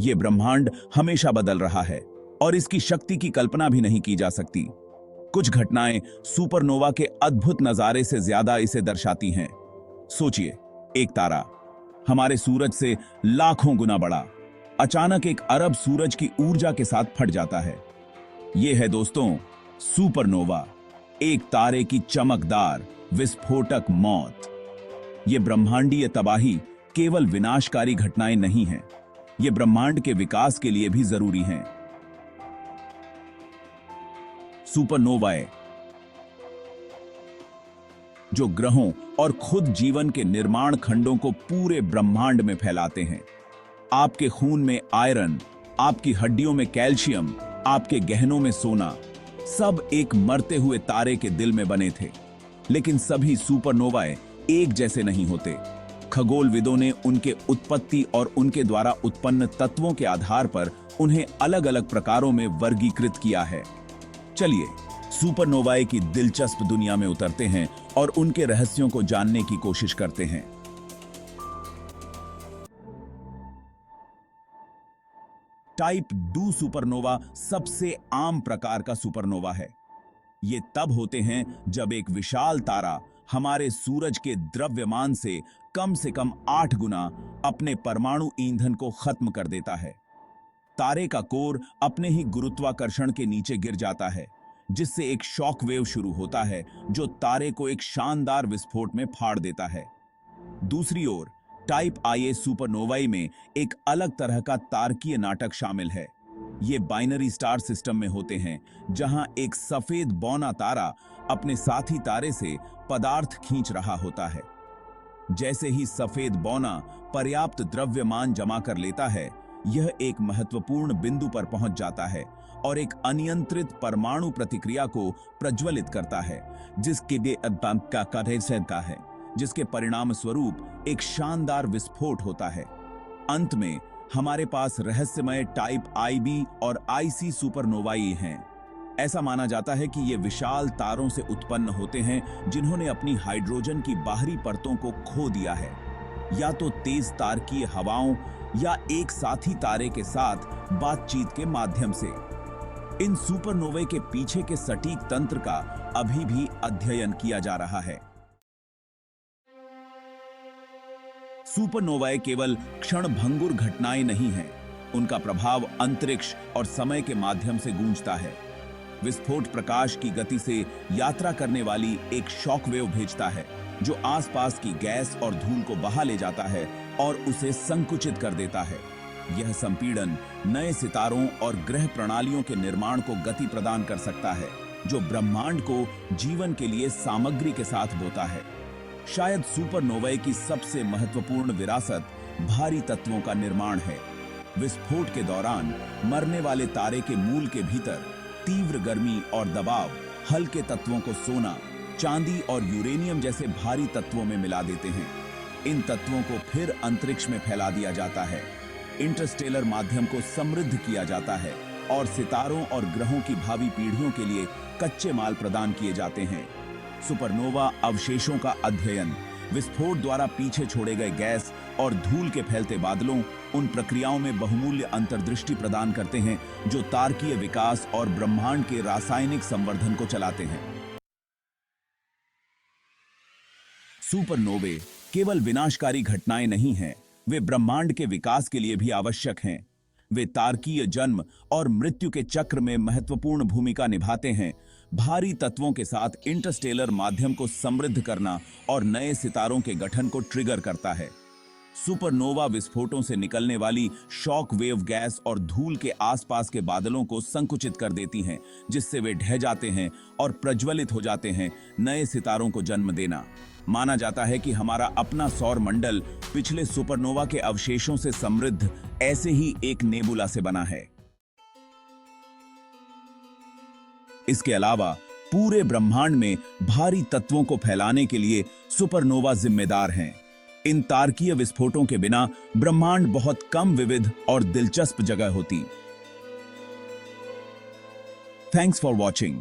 ये ब्रह्मांड हमेशा बदल रहा है और इसकी शक्ति की कल्पना भी नहीं की जा सकती। कुछ घटनाएं सुपरनोवा के अद्भुत नजारे से ज्यादा इसे दर्शाती हैं। सोचिए, एक तारा हमारे सूरज से लाखों गुना बड़ा अचानक एक अरब सूरज की ऊर्जा के साथ फट जाता है। यह है दोस्तों सुपरनोवा, एक तारे की चमकदार विस्फोटक मौत। यह ब्रह्मांडीय तबाही केवल विनाशकारी घटनाएं नहीं हैं, ये ब्रह्मांड के विकास के लिए भी जरूरी हैं। सुपरनोवाए जो ग्रहों और खुद जीवन के निर्माण खंडों को पूरे ब्रह्मांड में फैलाते हैं। आपके खून में आयरन, आपकी हड्डियों में कैल्शियम, आपके गहनों में सोना, सब एक मरते हुए तारे के दिल में बने थे। लेकिन सभी सुपरनोवाए एक जैसे नहीं होते। खगोलविदों ने उनके उत्पत्ति और उनके द्वारा उत्पन्न तत्वों के आधार पर उन्हें अलग अलग प्रकारों में वर्गीकृत किया है। चलिए सुपरनोवाए की दिलचस्प दुनिया में उतरते हैं और उनके रहस्यों को जानने की कोशिश करते हैं। टाइप 2 सुपरनोवा सबसे आम प्रकार का सुपरनोवा है। ये तब होते हैं जब एक विशाल तारा हमारे सूरज के द्रव्यमान से कम 8 गुना अपने परमाणु ईंधन को खत्म कर देता है। तारे का कोर अपने ही गुरुत्वाकर्षण के नीचे गिर जाता है, जिससे एक शॉक वेव शुरू होता है जो तारे को एक शानदार विस्फोट में फाड़ देता है। दूसरी ओर टाइप IA सुपरनोवाई में एक अलग तरह का तारकीय नाटक शामिल है। ये बाइनरी स्टार सिस्टम में होते हैं, जहां एक सफेद बौना तारा अपने साथी तारे से पदार्थ खींच रहा होता है। जैसे ही सफेद बौना पर्याप्त द्रव्यमान जमा कर लेता है, यह एक महत्वपूर्ण बिंदु पर पहुंच जाता है और एक अनियंत्रित परमाणु प्रतिक्रिया को प्रज्वलित करता है, जिसके परिणाम स्वरूप एक शानदार विस्फोट होता है। अंत में हमारे पास रहस्यमय टाइप IB और IC सुपरनोवाई हैं। ऐसा माना जाता है कि ये विशाल तारों से उत्पन्न होते हैं जिन्होंने अपनी हाइड्रोजन की बाहरी परतों को खो दिया है, या तो तेज तारकीय हवाओं या एक साथी तारे के साथ बातचीत के माध्यम से। इन सुपरनोवे के पीछे के सटीक तंत्र का अभी भी अध्ययन किया जा रहा है। सुपरनोवाए केवल क्षणभंगुर घटनाएं नहीं हैं, उनका प्रभाव अंतरिक्ष और समय के माध्यम से गूंजता है। विस्फोट प्रकाश की गति से यात्रा करने वाली एक शॉक वेव भेजता है, जो आसपास की गैस और धूल को बहा ले जाता है और उसे संकुचित कर देता है। यह संपीड़न नए सितारों और ग्रह प्रणालियों के निर्माण को गति प्रदान कर सकता है, जो ब्रह्मांड को जीवन के लिए सामग्री के साथ बोता है। शायद सुपरनोवाए की सबसे महत्वपूर्ण विरासत भारी तत्वों का निर्माण है। विस्फोट के दौरान मरने वाले तारे के मूल के भीतर तीव्र गर्मी और दबाव हल्के तत्वों को सोना, चांदी और यूरेनियम जैसे भारी तत्वों में मिला देते हैं। इन तत्वों को फिर अंतरिक्ष में फैला दिया जाता है, इंटरस्टेलर माध्यम को समृद्ध किया जाता है और सितारों और ग्रहों की भावी पीढ़ियों के लिए कच्चे माल प्रदान किए जाते हैं। सुपरनोवा अवशेषों का अध्ययन, विस्फोट द्वारा पीछे छोड़े गए गैस और धूल के फैलते बादलों, उन प्रक्रियाओं में बहुमूल्य अंतर्दृष्टि प्रदान करते हैं जो तारकीय विकास और ब्रह्मांड के रासायनिक संवर्धन को चलाते हैं। सुपरनोवे केवल विनाशकारी घटनाएं नहीं हैं, वे ब्रह्मांड के विकास के लिए भी आवश्यक हैं। वे तारकीय जन्म और मृत्यु के चक्र में महत्वपूर्ण भूमिका निभाते हैं, भारी तत्वों के साथ इंटरस्टेलर माध्यम को समृद्ध करना और नए सितारों के गठन को ट्रिगर करता है। सुपरनोवा विस्फोटों से निकलने वाली शॉक वेव गैस और धूल के आसपास के बादलों को संकुचित कर देती हैं, जिससे वे ढह जाते हैं और प्रज्वलित हो जाते हैं, नए सितारों को जन्म देना। माना जाता है कि हमारा अपना सौर मंडल पिछले सुपरनोवा के अवशेषों से समृद्ध ऐसे ही एक नेबुला से बना है। इसके अलावा पूरे ब्रह्मांड में भारी तत्वों को फैलाने के लिए सुपरनोवा जिम्मेदार हैं। इन तारकीय विस्फोटों के बिना ब्रह्मांड बहुत कम विविध और दिलचस्प जगह होती। Thanks for watching.